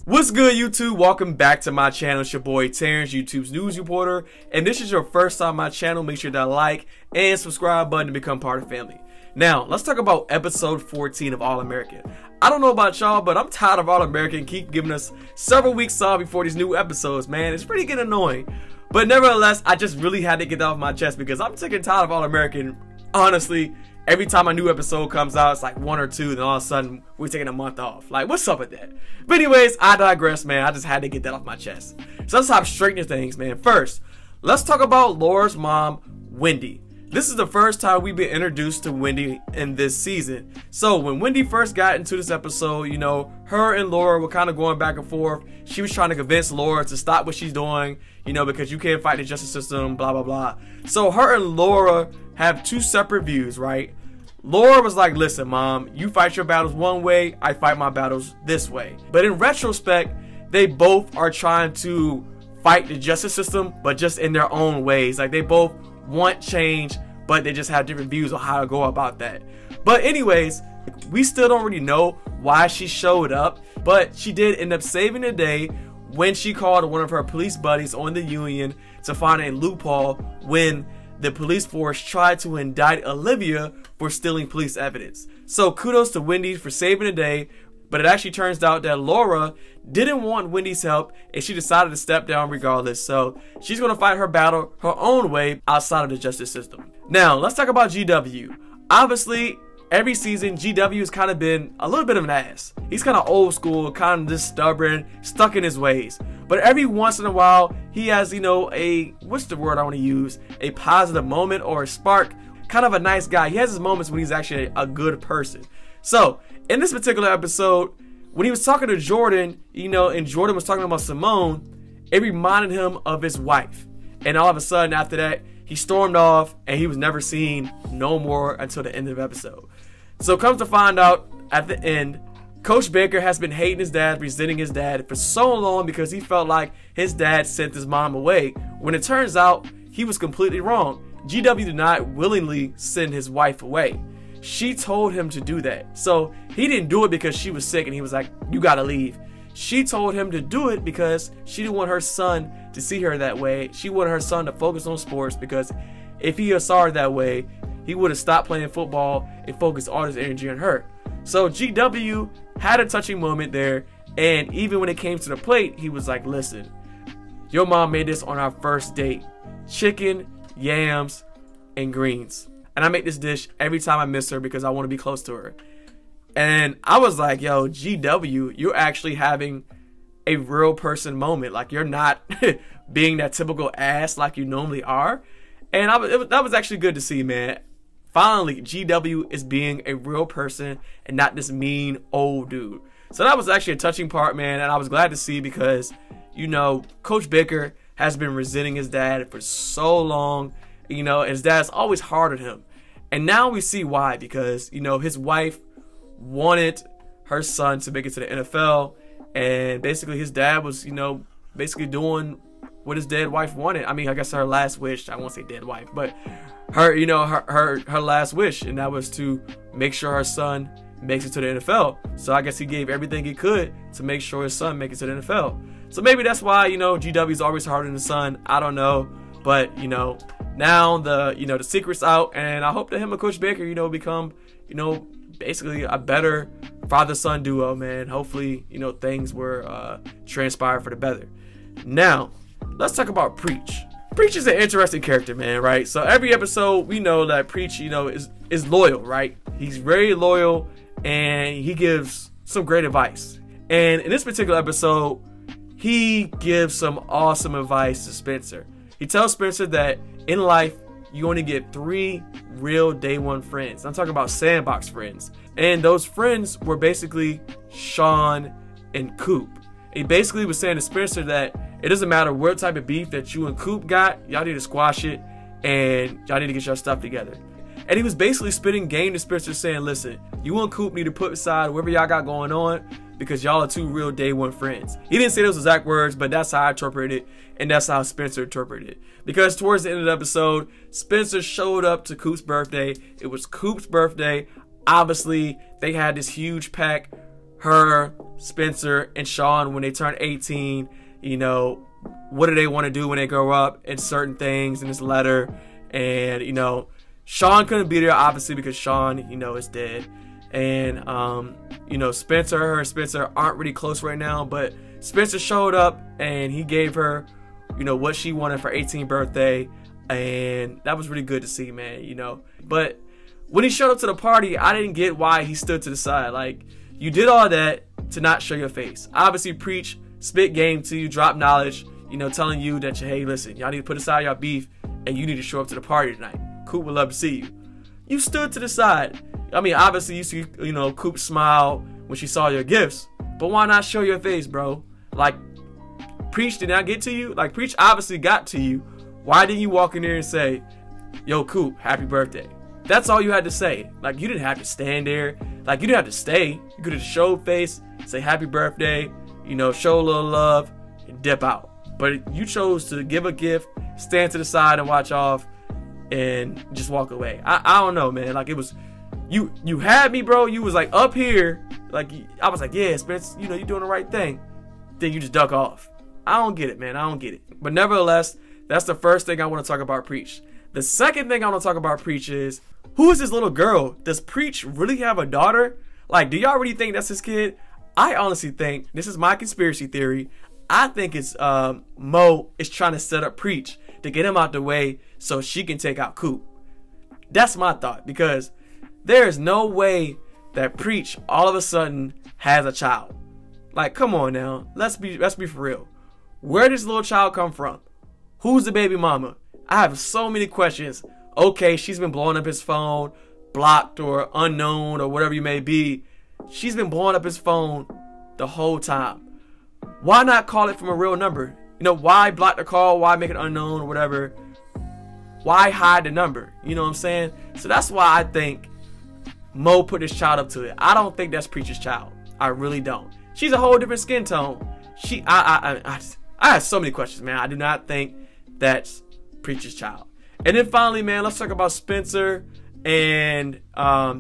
What's good, YouTube? Welcome back to my channel. It's your boy Terrence, YouTube's news reporter, and this is your first time on my channel. Make sure to like and subscribe button to become part of the family. Now, let's talk about episode 14 of All American. I don't know about y'all, but I'm tired of All American keep giving us several weeks off before these new episodes, man. It's pretty getting annoying. But nevertheless, I just really had to get that off my chest because I'm sick and tired of All American. Honestly, every time a new episode comes out, it's like one or two, then all of a sudden we're taking a month off. Like, what's up with that? But anyways, I digress, man. I just had to get that off my chest. So let's hop straight into things, man. First, let's talk about Laura's mom, Wendy. This is the first time we've been introduced to Wendy in this season. So when Wendy first got into this episode, you know, her and Laura were kind of going back and forth. She was trying to convince Laura to stop what she's doing, you know, because you can't fight the justice system, blah, blah, blah. So her and Laura have two separate views, right? Laura was like, listen, mom, you fight your battles one way, I fight my battles this way. But in retrospect, they both are trying to fight the justice system, but just in their own ways. Like, they both want change, but they just have different views on how to go about that. But anyways, we still don't really know why she showed up, but she did end up saving the day when she called one of her police buddies on the union to find a loophole when the police force tried to indict Olivia for stealing police evidence. So kudos to Wendy for saving the day, but it actually turns out that Laura didn't want Wendy's help and she decided to step down regardless. So she's going to fight her battle her own way outside of the justice system. Now, let's talk about GW. Obviously, every season, GW has kind of been a little bit of an ass. He's kind of old school, kind of just stubborn, stuck in his ways. But every once in a while, he has, you know, what's the word I want to use? A positive moment or a spark. Kind of a nice guy. He has his moments when he's actually a good person. So, in this particular episode, when he was talking to Jordan, you know, and Jordan was talking about Simone, it reminded him of his wife. And all of a sudden, after that, he stormed off and he was never seen no more until the end of the episode. So, comes to find out at the end, Coach Baker has been hating his dad, resenting his dad for so long because he felt like his dad sent his mom away, when it turns out he was completely wrong. GW did not willingly send his wife away. She told him to do that. So he didn't do it because she was sick and he was like, you gotta leave. She told him to do it because she didn't want her son to see her that way. She wanted her son to focus on sports, because if he saw her that way, he would have stopped playing football and focused all his energy on her. So GW had a touching moment there, and even when it came to the plate, he was like, listen, your mom made this on our first date. Chicken, yams, and greens. And I make this dish every time I miss her because I want to be close to her. And I was like, yo, GW, you're actually having a real person moment. Like, you're not being that typical ass like you normally are. And that was actually good to see, man. Finally, GW is being a real person and not this mean old dude. So that was actually a touching part, man. And I was glad to see because, you know, Coach Baker has been resenting his dad for so long. You know, his dad's always hard on him. And now we see why, because, you know, his wife wanted her son to make it to the NFL. And basically his dad was, you know, basically doing what his dead wife wanted. I mean, I guess her last wish. I won't say dead wife, but her, you know, her last wish. And that was to make sure her son makes it to the NFL. So I guess he gave everything he could to make sure his son makes it to the NFL. So maybe that's why, you know, GW's always hard on his son. I don't know. But, you know, now the secret's out, and I hope that him and Coach Baker, you know, become, you know, basically a better father-son duo, man. Hopefully, you know, things were transpired for the better. Now, let's talk about Preach. Preach is an interesting character, man, right? So every episode, we know that Preach, you know, is loyal, right? He's very loyal, and he gives some great advice. And in this particular episode, he gives some awesome advice to Spencer. He tells Spencer that in life, you only get 3 real day one friends. I'm talking about sandbox friends. And those friends were basically Sean and Coop. He basically was saying to Spencer that it doesn't matter what type of beef that you and Coop got, y'all need to squash it and y'all need to get your stuff together. And he was basically spitting game to Spencer, saying, listen, you and Coop need to put aside whatever y'all got going on because y'all are 2 real day one friends. He didn't say those exact words, but that's how I interpreted it, and that's how Spencer interpreted it. Because towards the end of the episode, Spencer showed up to Coop's birthday. It was Coop's birthday. Obviously, they had this huge pack her, Spencer, and Sean, when they turn 18, you know, what do they want to do when they grow up, and certain things in this letter. And, you know, Sean couldn't be there, obviously, because Sean, you know, is dead. And, you know, her and Spencer aren't really close right now, but Spencer showed up and he gave her, you know, what she wanted for 18th birthday. And that was really good to see, man, you know. But when he showed up to the party, I didn't get why he stood to the side. Like, you did all that to not show your face. Obviously, Preach spit game to you, drop knowledge, you know, telling you that, hey, listen, y'all need to put aside y'all beef and you need to show up to the party tonight. Coop would love to see you. You stood to the side. I mean, obviously, you see, you know, Coop smile when she saw your gifts, but why not show your face, bro? Like, Preach did not get to you. Like, Preach obviously got to you. Why didn't you walk in there and say, yo, Coop, happy birthday? That's all you had to say. Like, you didn't have to stand there. Like, you didn't have to stay. You could have showed face, say happy birthday, you know, show a little love, and dip out. But you chose to give a gift, stand to the side and watch off, and just walk away. I don't know, man. Like, it was, you had me, bro. You was like up here. Like, I was like, yeah, Spence, you know, you're doing the right thing. Then you just duck off. I don't get it, man. I don't get it. But nevertheless, that's the first thing I want to talk about Preach. The second thing I want to talk about Preach is, who is this little girl? Does Preach really have a daughter? Like, do y'all really think that's his kid? I honestly think, this is my conspiracy theory, I think it's Mo is trying to set up Preach to get him out the way so she can take out Coop. That's my thought, because there is no way that Preach all of a sudden has a child. Like, come on now, let's be for real. Where does this little child come from? Who's the baby mama? I have so many questions. Okay, she's been blowing up his phone, blocked or unknown or whatever you may be. She's been blowing up his phone the whole time. Why not call it from a real number? You know, why block the call? Why make it unknown or whatever? Why hide the number? You know what I'm saying? So that's why I think Mo put his child up to it. I don't think that's Preach's child. I really don't. She's a whole different skin tone. I have so many questions, man. I do not think that's Preach's child. And then finally, man, let's talk about Spencer and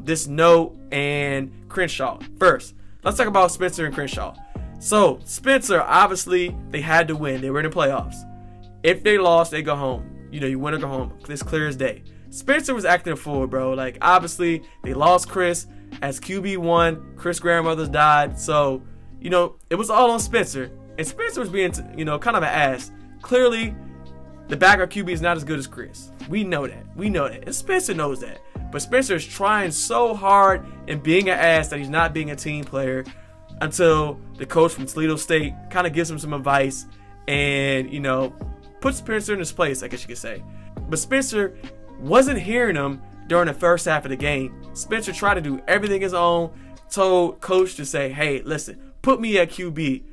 this note and Crenshaw. First, let's talk about Spencer and Crenshaw. So Spencer, obviously, they had to win. They were in the playoffs. If they lost, they go home. You know, you win or go home. It's clear as day. Spencer was acting a fool, bro. Like, obviously, they lost Chris as QB1. Chris' grandmother died. So, you know, it was all on Spencer. And Spencer was being, you know, kind of an ass. Clearly, the backup QB is not as good as Chris. We know that. We know that. And Spencer knows that. But Spencer is trying so hard and being an ass that he's not being a team player until the coach from Toledo State kind of gives him some advice and, you know, puts Spencer in his place, I guess you could say. But Spencer wasn't hearing him during the first half of the game. Spencer tried to do everything his own, told coach to say, hey, listen, put me at QB.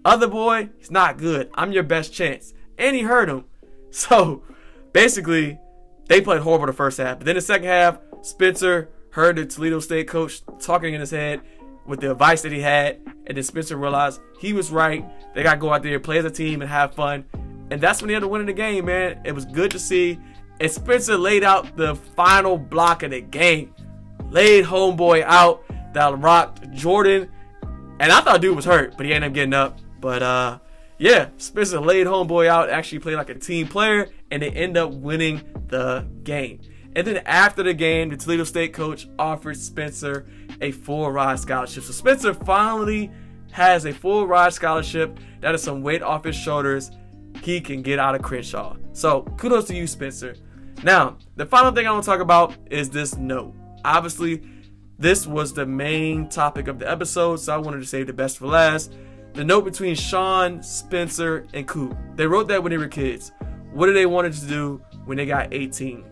Other boy, he's not good. I'm your best chance. And he heard him. So, basically, they played horrible the first half. But then the second half, Spencer heard the Toledo State coach talking in his head with the advice that he had. And then Spencer realized he was right. They got to go out there, play as a team, and have fun. And that's when they ended up winning the game, man. It was good to see. And Spencer laid out the final block of the game. Laid homeboy out that rocked Jordan. And I thought dude was hurt, but he ended up getting up. But, yeah, Spencer laid homeboy out, actually played like a team player, and they end up winning the game. And then after the game, the Toledo State coach offered Spencer a full ride scholarship. So Spencer finally has a full ride scholarship. That is some weight off his shoulders. He can get out of Crenshaw. So kudos to you, Spencer. Now, the final thing I want to talk about is this note. Obviously, this was the main topic of the episode, so I wanted to save the best for last. The note between Sean, Spencer, and Coop. They wrote that when they were kids. What did they want to do when they got 18?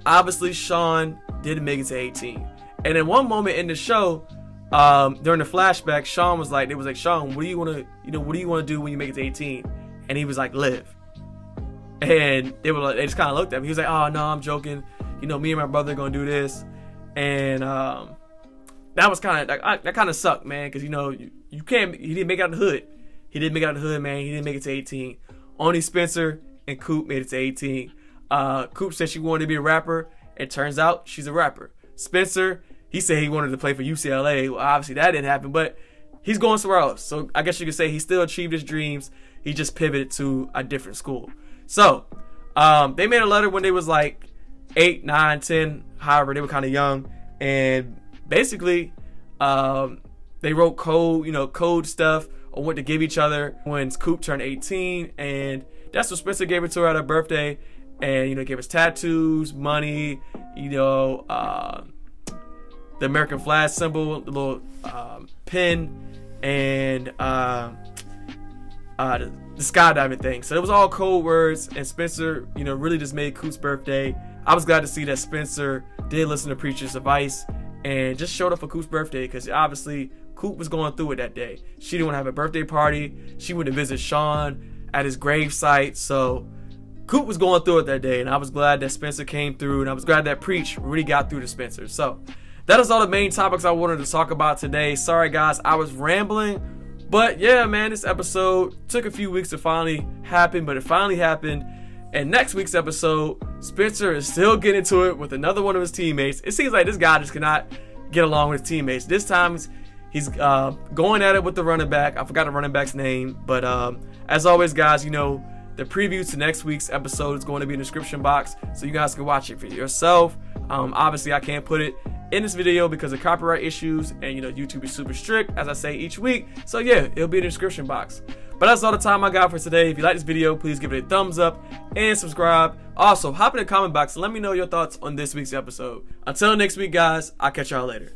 Obviously, Sean didn't make it to 18. And in one moment in the show, during the flashback, Sean was like, Sean, what do you want to do when you make it to 18? And he was like, live. And they just kind of looked at him. He was like, oh no, I'm joking. You know, me and my brother are gonna do this. And that was kind of that kind of sucked, man, because you know you can't. He didn't make it out of the hood. He didn't make it out of the hood, man. He didn't make it to 18. Only Spencer and Coop made it to 18. Coop said she wanted to be a rapper. It turns out she's a rapper. Spencer he said he wanted to play for UCLA. Well, obviously that didn't happen, but he's going somewhere else. So I guess you could say he still achieved his dreams. He just pivoted to a different school. So they made a letter when they was like 8, 9, 10, however, they were kind of young, and basically they wrote code stuff on what to give each other when Coop turned 18, and that's what Spencer gave it to her at her birthday. And gave us tattoos, money, the American flag symbol, the little pin, and the skydiving thing. So it was all code words, and Spencer, really just made Coop's birthday. I was glad to see that Spencer did listen to Preacher's advice and just showed up for Coop's birthday, because obviously Coop was going through it that day. She didn't want to have a birthday party. She went to visit Sean at his grave site. So Coop was going through it that day, and I was glad that Spencer came through, and I was glad that Preach really got through to Spencer. So that is all the main topics I wanted to talk about today. Sorry guys, I was rambling, but yeah, man, this episode took a few weeks to finally happen, but it finally happened. And next week's episode, Spencer is still getting into it with another one of his teammates. It seems like this guy just cannot get along with his teammates. This time he's going at it with the running back. I forgot the running back's name, but as always guys, the preview to next week's episode is going to be in the description box, so you guys can watch it for yourself. Obviously, I can't put it in this video because of copyright issues, and YouTube is super strict, as I say each week. So yeah, it'll be in the description box. But that's all the time I got for today. If you like this video, please give it a thumbs up and subscribe. Also, hop in the comment box and let me know your thoughts on this week's episode. Until next week, guys, I'll catch y'all later.